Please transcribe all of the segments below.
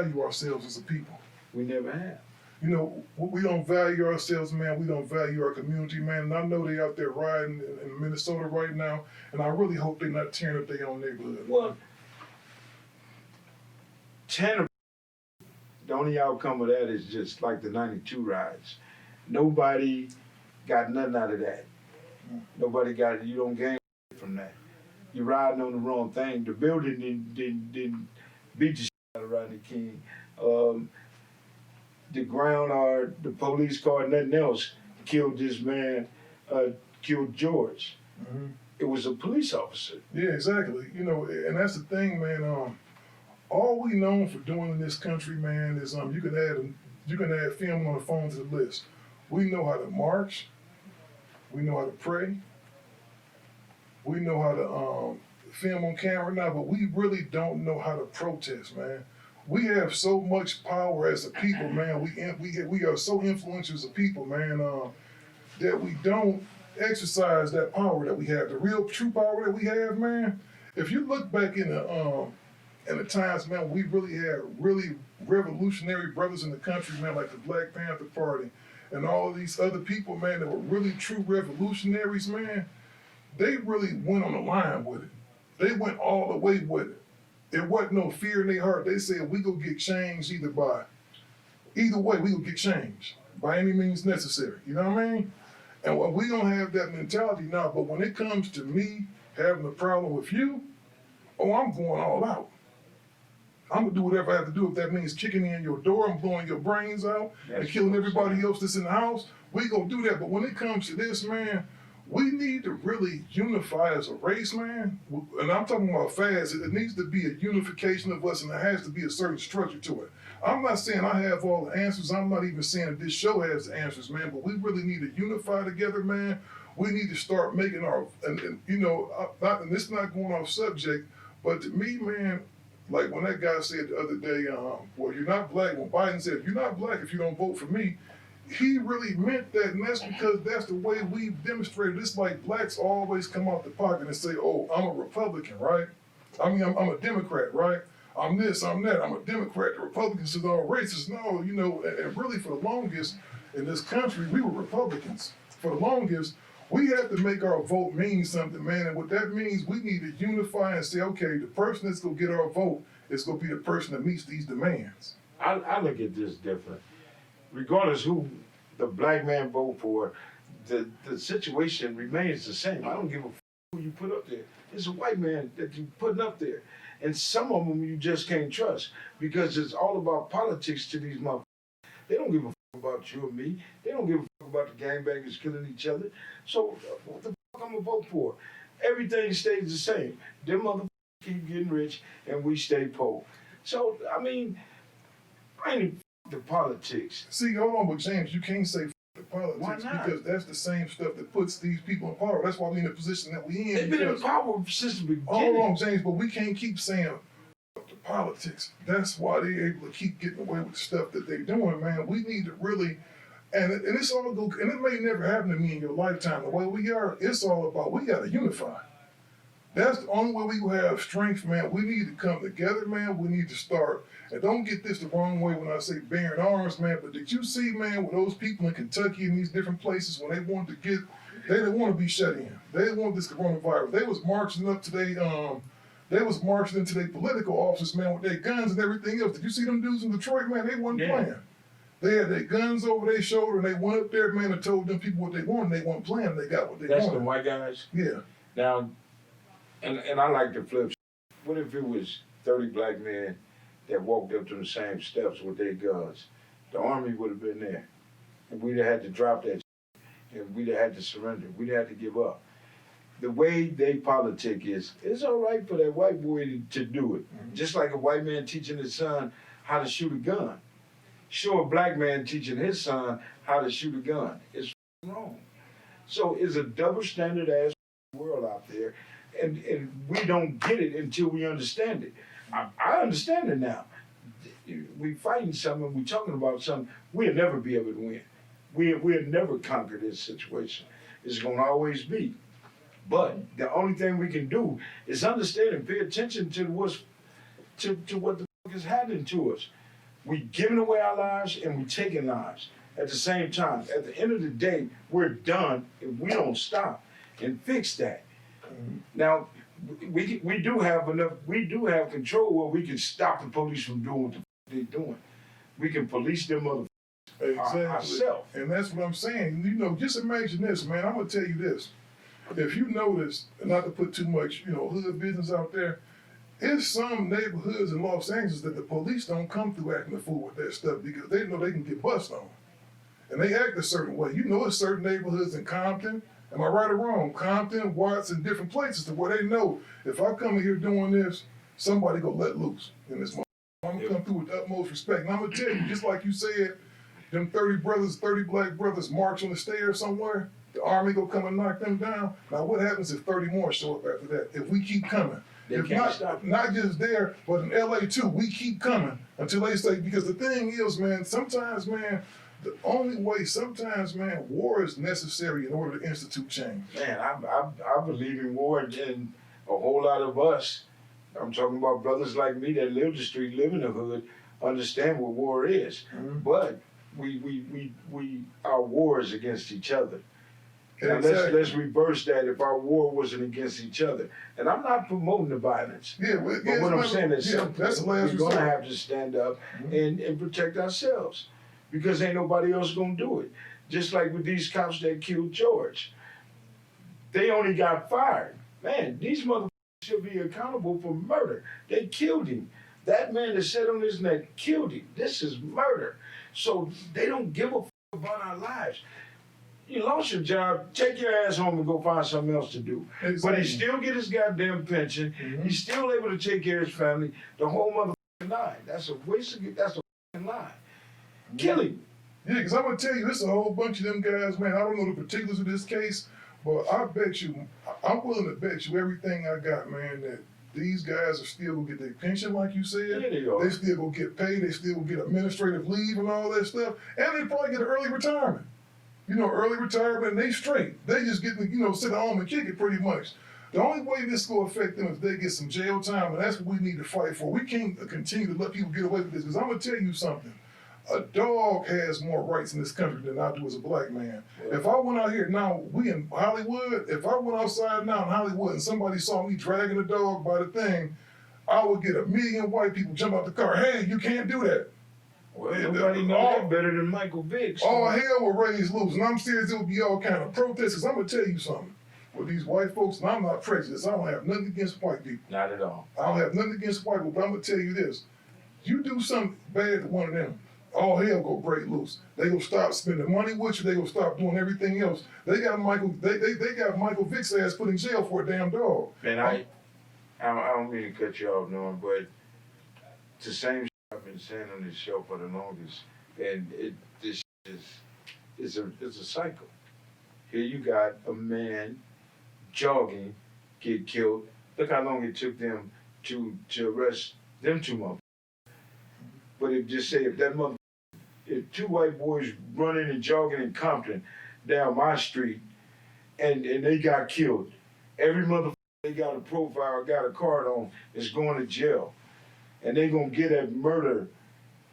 value ourselves as a people. We never have. You know, we don't value ourselves, man. We don't value our community, man. And I know they out there riding in Minnesota right now, and I really hope they're not tearing up their own neighborhood. Well, the only outcome of that is just like the 92 riots. Nobody got nothing out of that. Nobody got it. You don't gain from that. You're riding on the wrong thing. The building didn't beat the shit out of Rodney King. The ground or the police car, nothing else, killed this man, killed George. Mm-hmm. It was a police officer. Yeah, exactly. You know, and that's the thing, man. All we known for doing in this country, man, is you can add film on the phone to the list. We know how to march. We know how to pray. We know how to film on camera now, but we really don't know how to protest, man. We have so much power as a people, man. We are so influential as a people, man, that we don't exercise that power that we have, the real true power that we have, man. If you look back in the times, man, we really had really revolutionary brothers in the country, man, like the Black Panther Party and all of these other people, man, that were really true revolutionaries, man. They really went on the line with it. They went all the way with it. There wasn't no fear in their heart. They said, we gonna get changed either way, we gonna get changed by any means necessary. You know what I mean? And we don't have that mentality now, but when it comes to me having a problem with you, oh, I'm going all out. I'm gonna do whatever I have to do. If that means kicking in your door and blowing your brains out and killing everybody else that's in the house, we gonna do that. But when it comes to this, man, we need to really unify as a race, man. And I'm talking about fast. It needs to be a unification of us, and there has to be a certain structure to it. I'm not saying I have all the answers. I'm not even saying that this show has the answers, man. But we really need to unify together, man. We need to start making our, and you know, and it's not going off subject, but to me, man, like when that guy said the other day, well, you're not black. When Biden said, you're not black if you don't vote for me, he really meant that, and that's because that's the way we've demonstrated. It's like blacks always come out the pocket and say, oh, I'm a Republican, right? I mean, I'm a Democrat, right? I'm this, I'm that, I'm a Democrat. The Republicans are all racist. No, you know, and really for the longest in this country, we were Republicans. For the longest, we have to make our vote mean something, man. And what that means, we need to unify and say, okay, the person that's going to get our vote is going to be the person that meets these demands. I look at this different. Regardless who the black man vote for, the situation remains the same. I don't give a who you put up there. It's a white man that you putting up there. And some of them you just can't trust because it's all about politics to these motherfuckers. They don't give a about you or me. They don't give a fuck about the gangbangers killing each other. So what the fuck I'm gonna vote for? Everything stays the same. Them motherfuckers keep getting rich and we stay poor. So, I mean, I ain't the politics. See, hold on, but James, you can't say the politics. Why not? Because that's the same stuff that puts these people in power. That's why we're in the position that we in. They've been in power since the beginning. Hold on, James, but we can't keep saying the politics. That's why they're able to keep getting away with the stuff that they're doing, man. We need to really, and it's all go, and it may never happen to me in your lifetime. The way we are, it's all about we gotta unify. That's the only way we will have strength, man. We need to come together, man. We need to start. And don't get this the wrong way when I say bearing arms, man. But did you see, man, with those people in Kentucky and these different places when they wanted to get, they didn't want to be shut in. They didn't want this coronavirus. They was marching up to they was marching into their political offices, man, with their guns and everything else. Did you see them dudes in Detroit, man? They wasn't playing. They had their guns over their shoulder and they went up there, man, and told them people what they wanted. They weren't playing. They got what they wanted. That's the white guys? Yeah. Now, and I like to flip. What if it was 30 black men that walked up to the same steps with their guns? The army would have been there. And we'd have had to drop that shit. And we'd have had to surrender. We'd have had to give up. The way they politic is, it's all right for that white boy to do it. Mm-hmm. Just like a white man teaching his son how to shoot a gun. Sure, a black man teaching his son how to shoot a gun. It's wrong. So it's a double standard ass world out there. And we don't get it until we understand it. I understand it now. We fighting something, we talking about something, we'll never be able to win. We'll never conquer this situation. It's gonna always be. But the only thing we can do is understand and pay attention to what the fuck is happening to us. We giving away our lives and we taking lives at the same time. At the end of the day, we're done if we don't stop and fix that. Now, we do have control where we can stop the police from doing what they're doing. We can police them ourselves. And that's what I'm saying. You know, just imagine this, man. I'm gonna tell you this. If you notice, not to put too much, hood business out there, there's some neighborhoods in Los Angeles that the police don't come through acting a fool with that stuff because they know they can get bust on. And they act a certain way. You know, there's certain neighborhoods in Compton, am I right or wrong? Compton, Watts, and different places to where they know if I come in here doing this, somebody go let loose in this moment. I'm gonna come through with the utmost respect. And I'm gonna tell you, just like you said, them 30 black brothers march on the stairs somewhere, the army go come and knock them down. Now what happens if 30 more show up after that? If we keep coming. If not just there, but in LA too, we keep coming until they say, because the thing is, man, sometimes, man, the only way, sometimes, man, war is necessary in order to institute change. Man, I believe in war, and a whole lot of us, I'm talking about brothers like me that live the street, live in the hood, understand what war is. Mm-hmm. But our war is against each other. Now exactly. let's reverse that. If our war wasn't against each other, and I'm not promoting the violence, but what I'm saying is we're gonna have to stand up and protect ourselves, because ain't nobody else gonna do it. Just like with these cops that killed George, they only got fired. Man, these motherfuckers should be accountable for murder. They killed him. That man that sat on his neck killed him. This is murder. So they don't give a fuck about our lives. You lost your job, take your ass home and go find something else to do. Exactly. But he still get his goddamn pension. Mm-hmm. He's still able to take care of his family. The whole motherfucking lie. That's a waste of, that's a fucking lie. Mm-hmm. Kill him. Yeah, because I'm going to tell you, it's a whole bunch of them guys, man. I don't know the particulars of this case, but I bet you, I'm willing to bet you everything I got, man, that these guys are still going to get their pension, like you said. Yeah, they are. They still going to get paid. They still going to get administrative leave and all that stuff. And they probably get an early retirement. Early retirement, and they straight. They just get to, sit at home and kick it pretty much. The only way this will affect them is if they get some jail time, and that's what we need to fight for. We can't continue to let people get away with this, because I'm going to tell you something. A dog has more rights in this country than I do as a black man. Yeah. If I went out here now, we in Hollywood, if I went outside now in Hollywood and somebody saw me dragging a dog by the thing, I would get 1 million white people jump out the car. Hey, you can't do that. Well, nobody knows that better than Michael Vick. So. All hell will raise loose, and I'm serious, it will be all kind of protests, because I'm going to tell you something. With these white folks, and I'm not prejudiced, I don't have nothing against white people. Not at all. I don't have nothing against white people, but I'm going to tell you this. You do something bad to one of them, all hell go break loose. They gonna stop spending money with you, they gonna stop doing everything else. They got Michael Vick's ass put in jail for a damn dog. Man, I don't mean to cut you off, Norm, but it's the same I've been saying on this show for the longest, and it's a cycle. Here you got a man jogging, get killed. Look how long it took them to arrest them two motherfuckers. But if two white boys running and jogging in Compton down my street, and they got killed, every motherfucker they got a profile, got a card on, is going to jail. And they gonna get at murder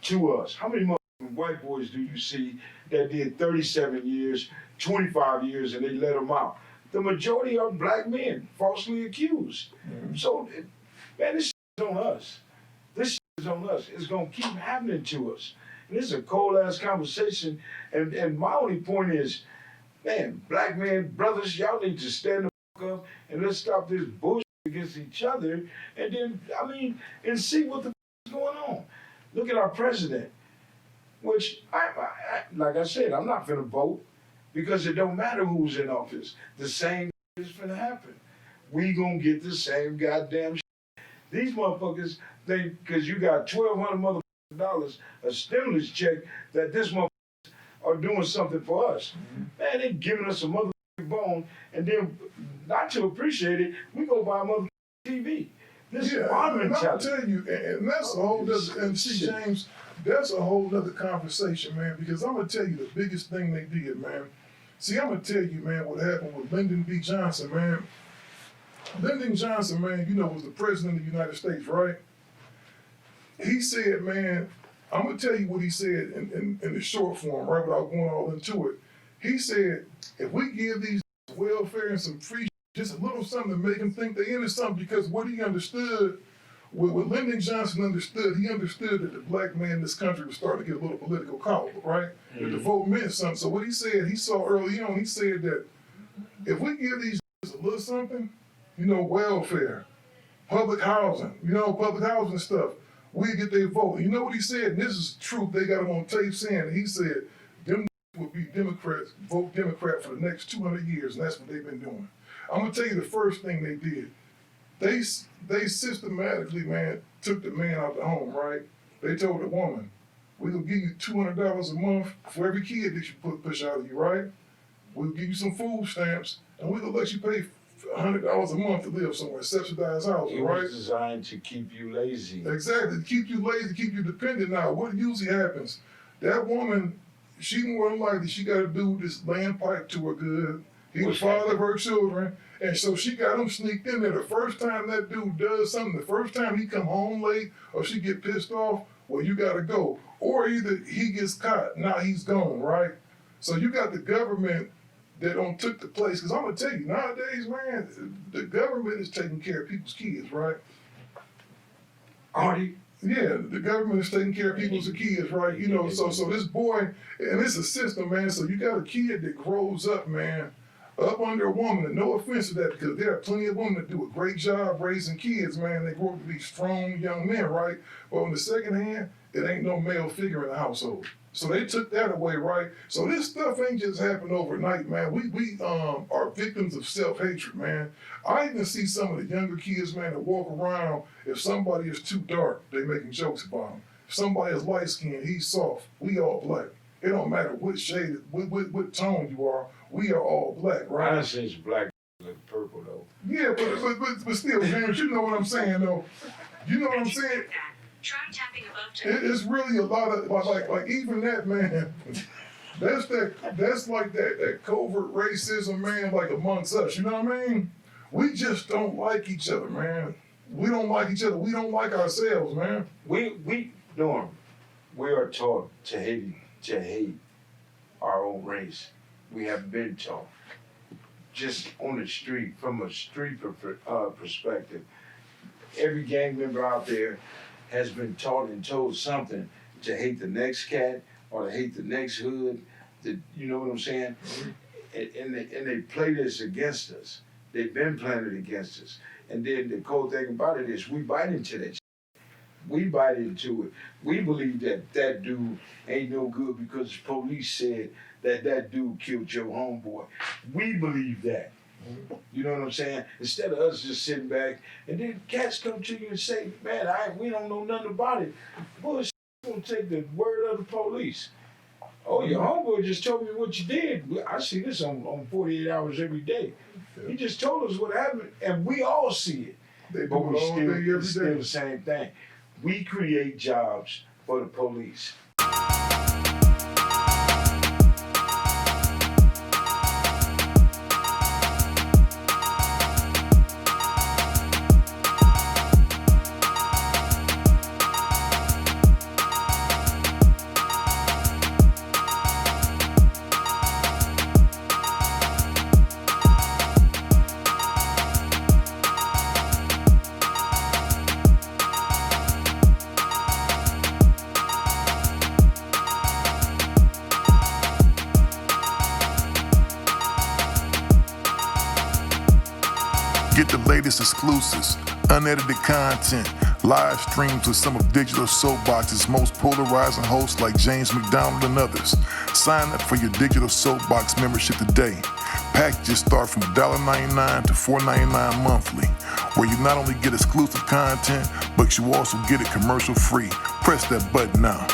to us. How many white boys do you see that did 37 years, 25 years, and they let them out? The majority are black men, falsely accused. Mm-hmm. So, man, this is on us. This is on us. It's gonna keep happening to us. And this is a cold-ass conversation, and my only point is, man, black men, brothers, y'all need to stand the fuck up and let's stop this bullshit against each other, and then, and see what the f is going on. Look at our president, which, like I said, I'm not finna vote, because it don't matter who's in office. The same is finna happen. We gonna get the same goddamn shit. These motherfuckers think, because you got $1,200 motherfucking a stimulus check, that this motherfuckers are doing something for us. Mm-hmm. Man, they giving us a motherfucking bone, and then, not to appreciate it, we go buy a motherfucking TV. This is our mentality. I'll tell you, and that's a whole other, and see, James, that's a whole other conversation, man, because I'm going to tell you the biggest thing they did, man. See, I'm going to tell you, man, what happened with Lyndon B. Johnson, man. Lyndon Johnson, man, was the president of the United States, right? He said, man, I'm gonna tell you what he said in the short form, right, without going all into it. He said, if we give these welfare and some free, just a little something to make them think they into something, because what he understood, what Lyndon Johnson understood, he understood that the black man in this country was starting to get a little political color, right? That the vote meant something. So what he said, he saw early on, he said that if we give these a little something, welfare, public housing, public housing stuff, we get their vote. You know what he said? And this is truth. They got him on tape saying, he said, them will be Democrats, vote Democrat for the next 200 years, and that's what they've been doing. I'm gonna tell you the first thing they did. They systematically, man, took the man out the home, right? They told the woman, we're gonna give you $200 a month for every kid that you push out of you, right? We'll give you some food stamps, and we're gonna let you pay $100 a month to live somewhere, subsidized housing, right? It was designed to keep you lazy. Exactly, to keep you lazy, to keep you dependent. Now, what usually happens, that woman, she more than likely, she got a dude that's laying pipe to her good. He was father of her children, and so she got him sneaked in there. The first time that dude does something, the first time he come home late or she get pissed off, well, you gotta go. Or either he gets caught, now he's gone, right? So you got the government that don't took the place, because I'm gonna tell you, nowadays, man, the government is taking care of people's kids, right? Are they? Yeah, the government is taking care of people's kids, right? So this boy, and it's a system, man, so you got a kid that grows up, man, up under a woman, and no offense to that, because there are plenty of women that do a great job raising kids, man. They grow up to be strong young men, right? But on the second hand, it ain't no male figure in the household. So they took that away, right? So this stuff ain't just happened overnight, man. We are victims of self-hatred, man. I even see some of the younger kids, man, that walk around, if somebody is too dark, they making jokes about them. If somebody is light-skinned, he's soft. We all black. It don't matter what shade, what tone you are, we are all black, right? I say it's black like purple though. Yeah, but still, James, you know what I'm saying though. You know what I'm saying? Try tapping above It's really a lot of like even that, man. That's like that covert racism, man, like amongst us. You know what I mean? We just don't like each other, man. We don't like each other. We don't like ourselves, man. Norm, we are taught to hate our own race. We have been taught. Just on the street, from a street perspective, every gang member out there has been taught and told something to hate the next cat or to hate the next hood. You know what I'm saying? And they play this against us. They've been playing it against us. And then the cool thing about it is we bite into that shit. We bite into it. We believe that dude ain't no good because the police said that dude killed your homeboy. We believe that. You know what I'm saying? Instead of us just sitting back, and then cats come to you and say, man, we don't know nothing about it. Bullshit, you gonna take the word of the police. Oh, your homeboy just told me what you did. I see this on 48 Hours every day. Yeah. He just told us what happened, and we all see it. But we still the same thing. We create jobs for the police. Get the latest exclusives, unedited content, live streams with some of Digital Soapbox's most polarizing hosts like James McDonald and others. Sign up for your Digital Soapbox membership today. Packages start from $1.99 to $4.99 monthly, where you not only get exclusive content, but you also get it commercial free. Press that button now.